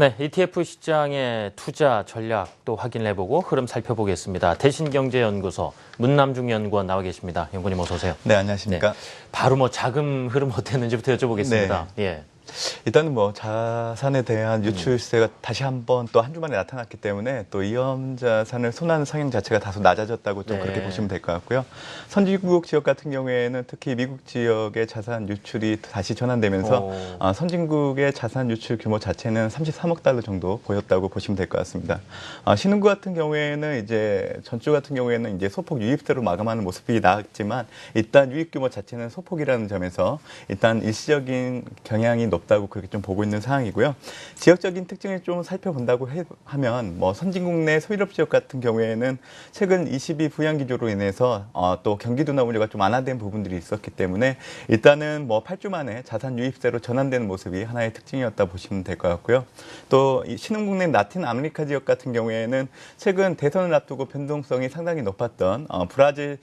네, ETF 시장의 투자 전략도 확인해보고 흐름 살펴보겠습니다. 대신경제연구소 문남중 연구원 나와 계십니다. 연구원님 어서 오세요. 네, 안녕하십니까. 네, 바로 자금 흐름 어땠는지부터 여쭤보겠습니다. 네. 예. 일단은 자산에 대한 유출세가 다시 한번 또 한 주 만에 나타났기 때문에 또 위험 자산을 손하는 성향 자체가 다소 낮아졌다고 좀 그렇게 보시면 될 것 같고요. 선진국 지역 같은 경우에는 특히 미국 지역의 자산 유출이 다시 전환되면서 선진국의 자산 유출 규모 자체는 33억 달러 정도 보였다고 보시면 될 것 같습니다. 신흥국 같은 경우에는 전주 같은 경우에는 소폭 유입세로 마감하는 모습이 나왔지만 일단 유입 규모 자체는 소폭이라는 점에서 일단 일시적인 경향이 높다고 그렇게 좀 보고 있는 상황이고요. 지역적인 특징을 좀 살펴본다고 하면 선진국 내 소유업 지역 같은 경우에는 최근 22 부양 기조로 인해서 또 경기 둔화 우려가 좀 완화된 부분들이 있었기 때문에 일단은 8주 만에 자산 유입세로 전환되는 모습이 하나의 특징이었다 보시면 될 것 같고요. 또 신흥국 내 라틴 아메리카 지역 같은 경우에는 최근 대선을 앞두고 변동성이 상당히 높았던 브라질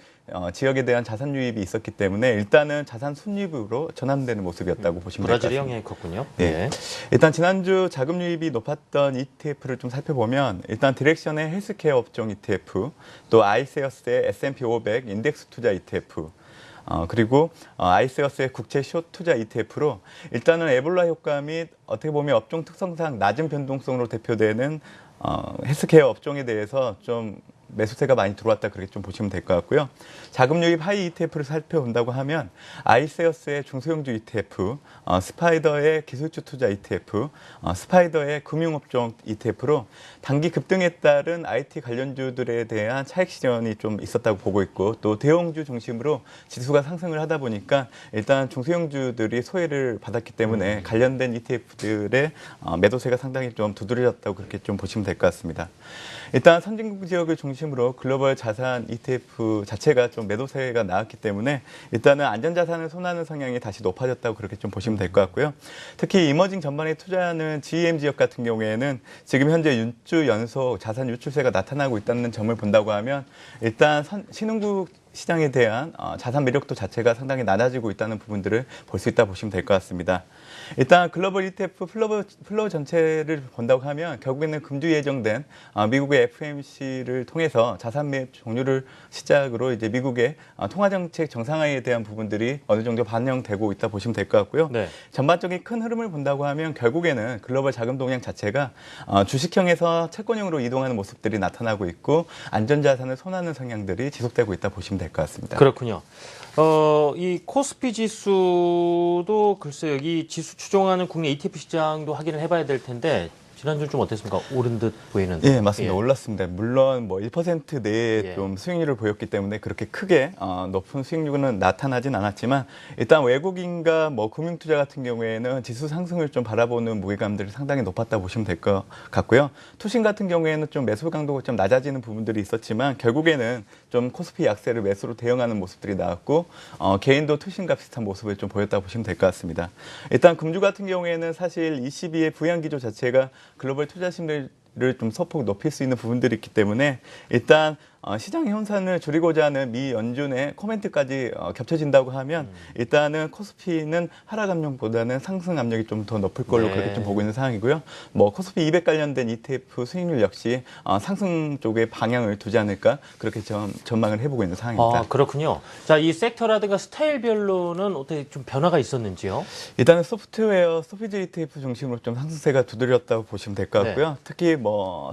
지역에 대한 자산 유입이 있었기 때문에 일단은 자산 순유입으로 전환되는 모습이었다고 보시면 될 것 같습니다. 브라질이 영향이 컸군요. 네. 일단 지난주 자금 유입이 높았던 ETF를 좀 살펴보면 일단 디렉션의 헬스케어 업종 ETF, 또 아이세어스의 S&P 500 인덱스 투자 ETF, 그리고 아이세어스의 국채 숏 투자 ETF로 일단은 에볼라 효과 및 어떻게 보면 업종 특성상 낮은 변동성으로 대표되는 헬스케어 업종에 대해서 좀 매수세가 많이 들어왔다 그렇게 좀 보시면 될 것 같고요. 자금 유입 하이 ETF를 살펴본다고 하면 아이세어스의 중소형주 ETF, 스파이더의 기술주 투자 ETF, 스파이더의 금융업종 ETF로 단기 급등에 따른 IT 관련주들에 대한 차익 실현이 좀 있었다고 보고 있고 또 대형주 중심으로 지수가 상승을 하다 보니까 일단 중소형주들이 소외를 받았기 때문에 관련된 ETF들의 매도세가 상당히 좀 두드러졌다고 그렇게 좀 보시면 될 것 같습니다. 일단 선진국 지역을 중심으로 글로벌 자산 ETF 자체가 좀 매도세가 나왔기 때문에 일단은 안전자산을 손하는 성향이 다시 높아졌다고 그렇게 좀 보시면 될 것 같고요. 특히 이머징 전반에 투자하는 GEM 지역 같은 경우에는 지금 현재 6주 연속 자산 유출세가 나타나고 있다는 점을 본다고 하면 일단 신흥국 시장에 대한 자산 매력도 자체가 상당히 낮아지고 있다는 부분들을 볼 수 있다 보시면 될 것 같습니다. 일단 글로벌 ETF 플로우 전체를 본다고 하면 결국에는 금주 예정된 미국의 FOMC를 통해서 자산 매입 종료를 시작으로 미국의 통화정책 정상화에 대한 부분들이 어느 정도 반영되고 있다 보시면 될 것 같고요. 네. 전반적인 큰 흐름을 본다고 하면 결국에는 글로벌 자금 동향 자체가 주식형에서 채권형으로 이동하는 모습들이 나타나고 있고 안전자산을 손하는 성향들이 지속되고 있다 보시면 될 것 같습니다. 그렇군요. 이 코스피 지수도 글쎄요, 여기 지수 추종하는 국내 ETF 시장도 확인을 해봐야 될 텐데 지난주 좀 어땠습니까? 오른 듯 보이는데. 예, 맞습니다. 올랐습니다. 물론 1% 내에 좀 수익률을 보였기 때문에 그렇게 크게 높은 수익률은 나타나진 않았지만 일단 외국인과 금융투자 같은 경우에는 지수 상승을 좀 바라보는 무게감들이 상당히 높았다 보시면 될 것 같고요. 투신 같은 경우에는 좀 매수 강도가 좀 낮아지는 부분들이 있었지만 결국에는 좀 코스피 약세를 매수로 대응하는 모습들이 나왔고 개인도 투신과 비슷한 모습을 좀 보였다 보시면 될 것 같습니다. 일단 금주 같은 경우에는 사실 22의 부양 기조 자체가 글로벌 투자 심리를 좀 소폭 높일 수 있는 부분들이 있기 때문에 일단 시장 현상을 줄이고자 하는 미 연준의 코멘트까지 겹쳐진다고 하면 일단은 코스피는 하락 압력보다는 상승 압력이 좀 더 높을 걸로 그렇게 좀 보고 있는 상황이고요. 코스피 200 관련된 ETF 수익률 역시 상승 쪽에 방향을 두지 않을까 그렇게 전망을 해보고 있는 상황입니다. 그렇군요. 자, 이 섹터라든가 스타일별로는 어떻게 좀 변화가 있었는지요? 일단은 소프트웨어, 소비재 ETF 중심으로 좀 상승세가 두드렸다고 보시면 될 것 같고요. 네. 특히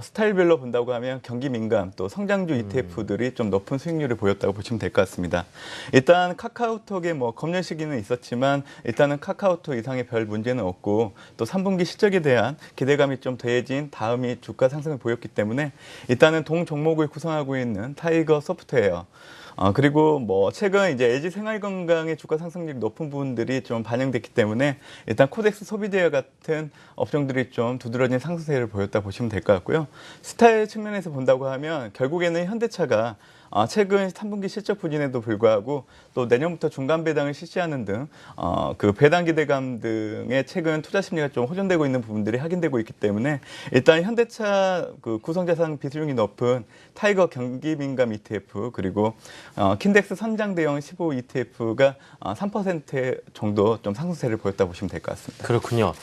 스타일별로 본다고 하면 경기 민감 또 성장주 ETF들이 좀 높은 수익률을 보였다고 보시면 될 것 같습니다. 일단 카카오톡의 검열 시기는 있었지만 일단은 카카오톡 이상의 별 문제는 없고 또 3분기 실적에 대한 기대감이 좀 더해진 다음이 주가 상승을 보였기 때문에 일단은 동 종목을 구성하고 있는 타이거 소프트웨어 그리고 최근 LG 생활건강의 주가 상승률이 높은 부분들이 좀 반영됐기 때문에 일단 코덱스 소비재와 같은 업종들이 좀 두드러진 상승세를 보였다 보시면 될 것 같고요. 스타일 측면에서 본다고 하면 결국에는 현대차가 최근 3분기 실적 부진에도 불구하고 또 내년부터 중간 배당을 실시하는 등 그 배당 기대감 등의 최근 투자 심리가 좀 호전되고 있는 부분들이 확인되고 있기 때문에 일단 현대차 그 구성자산 비중이 높은 타이거 경기 민감 ETF 그리고 킨덱스 선장 대형 15 ETF가 3% 정도 좀 상승세를 보였다 보시면 될 것 같습니다. 그렇군요.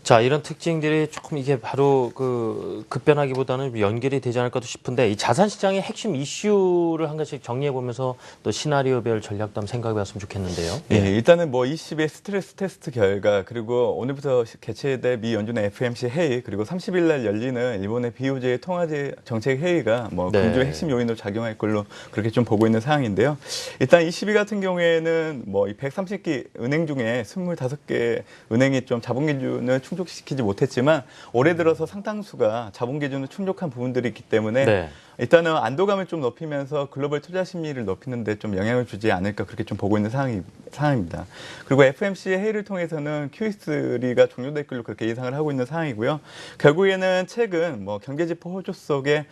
자, 이런 특징들이 조금 이게 바로 그 급변하기보다는 연결이 되지 않을까 싶은데 이 자산 시장의 핵심 이슈를 한 가지씩 정리해 보면서 또 시나리오별 전략도 한번 생각해 봤으면 좋겠는데요. 예, 일단은 뭐 20의 스트레스 테스트 결과 그리고 오늘부터 개최될 미 연준의 FOMC 회의 그리고 30일 날 열리는 일본의 BOJ 통화제 정책 회의가 뭐 네. 금주의 핵심 요인으로 작용할 걸로 그렇게 좀 보고 있는 상황인데요. 일단 22 같은 경우에는 뭐 130기 은행 중에 25개 은행이 좀 자본 기준을 충족시키지 못했지만 올해 들어서 상당수가 자본 기준을 충족한 부분들이 있기 때문에 네. 일단은 안도감을 좀 높이면서 글로벌 투자 심리를 높이는 데 좀 영향을 주지 않을까 그렇게 좀 보고 있는 상황입니다. 그리고 FOMC 회의를 통해서는 QE3가 종료될 걸로 그렇게 예상을 하고 있는 상황이고요. 결국에는 최근 뭐 경제지표 호조 속에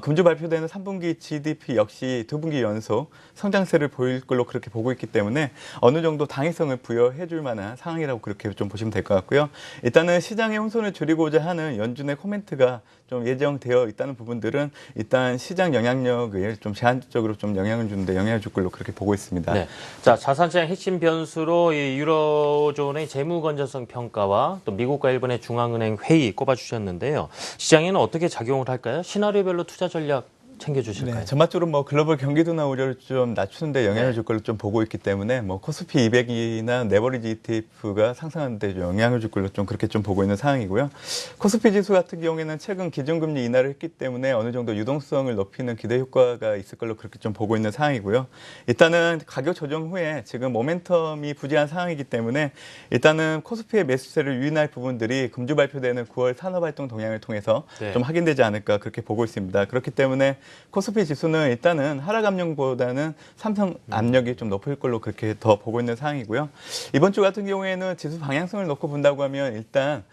금주 발표되는 3분기 GDP 역시 2분기 연속 성장세를 보일 걸로 그렇게 보고 있기 때문에 어느 정도 당위성을 부여해 줄 만한 상황이라고 그렇게 좀 보시면 될 것 같고요. 일단은 시장의 혼선을 줄이고자 하는 연준의 코멘트가 좀 예정되어 있다는 부분들은 일단 시장 영향력을 좀 제한적으로 좀 영향을 주는데 영향을 줄 걸로 그렇게 보고 있습니다. 네. 자, 자산시장 핵심 변수로 이 유로존의 재무 건전성 평가와 또 미국과 일본의 중앙은행 회의 꼽아주셨는데요. 시장에는 어떻게 작용을 할까요? 시나리오별로 투자 전략 챙겨주실까요? 네, 전반적으로 뭐 글로벌 경기도나 우려를 좀 낮추는데 영향을 줄 걸로 좀 보고 있기 때문에 뭐 코스피 200이나 네버리지 ETF가 상승하는데 영향을 줄 걸로 좀 그렇게 좀 보고 있는 상황이고요. 코스피 지수 같은 경우에는 최근 기준금리 인하를 했기 때문에 어느 정도 유동성을 높이는 기대 효과가 있을 걸로 그렇게 좀 보고 있는 상황이고요. 일단은 가격 조정 후에 지금 모멘텀이 부진한 상황이기 때문에 일단은 코스피의 매수세를 유인할 부분들이 금주 발표되는 9월 산업활동 동향을 통해서 네. 좀 확인되지 않을까 그렇게 보고 있습니다. 그렇기 때문에 코스피 지수는 일단은 하락 압력보다는 상승 압력이 좀 높을 걸로 그렇게 더 보고 있는 상황이고요. 이번 주 같은 경우에는 지수 방향성을 놓고 본다고 하면 일단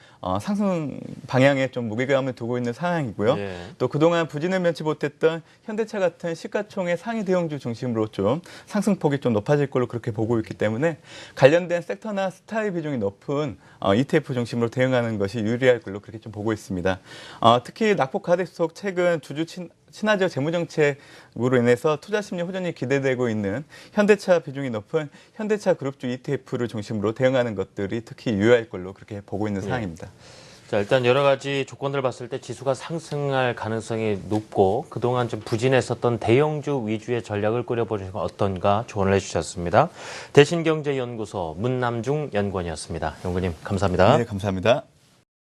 상승 방향에 좀 무게감을 두고 있는 상황이고요. 예. 또 그동안 부진을 면치 못했던 현대차 같은 시가총의 상위 대형주 중심으로 좀 상승폭이 좀 높아질 걸로 그렇게 보고 있기 때문에 관련된 섹터나 스타일 비중이 높은 ETF 중심으로 대응하는 것이 유리할 걸로 그렇게 좀 보고 있습니다. 특히 낙폭 가대속 최근 주주 친화적 재무정책으로 인해서 투자 심리 호전이 기대되고 있는 현대차 비중이 높은 현대차 그룹주 ETF를 중심으로 대응하는 것들이 특히 유효할 걸로 그렇게 보고 있는 상황입니다. 자, 일단 여러 가지 조건들을 봤을 때 지수가 상승할 가능성이 높고 그동안 좀 부진했었던 대형주 위주의 전략을 꾸려보는 건 어떤가 조언을 해주셨습니다. 대신경제연구소 문남중 연구원이었습니다. 연구님 감사합니다. 네, 감사합니다.